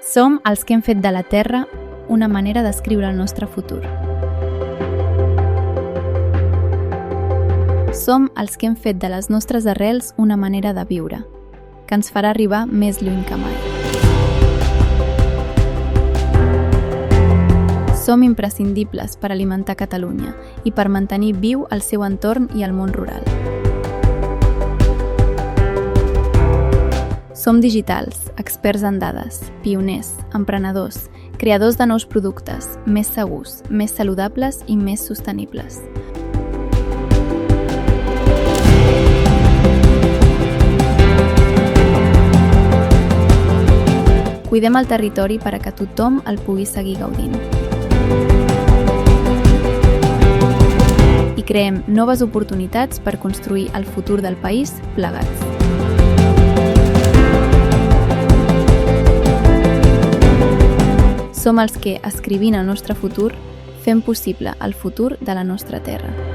Som els que hem fet de la Terra una manera d'escriure el nostre futur. Som els que hem fet de les nostres arrels una manera de viure, que ens farà arribar més lluny que mai. Som imprescindibles per alimentar Catalunya i per mantenir viu el seu entorn i el món rural. Som digitals, experts en dades, pioners, emprenedors, creadors de nous productes, més segurs, més saludables i més sostenibles. Cuidem el territori per a que tothom el pugui seguir gaudint. I creem noves oportunitats per construir el futur del país plegats. Som els que, escrivint el nostre futur, fem possible el futur de la nostra terra.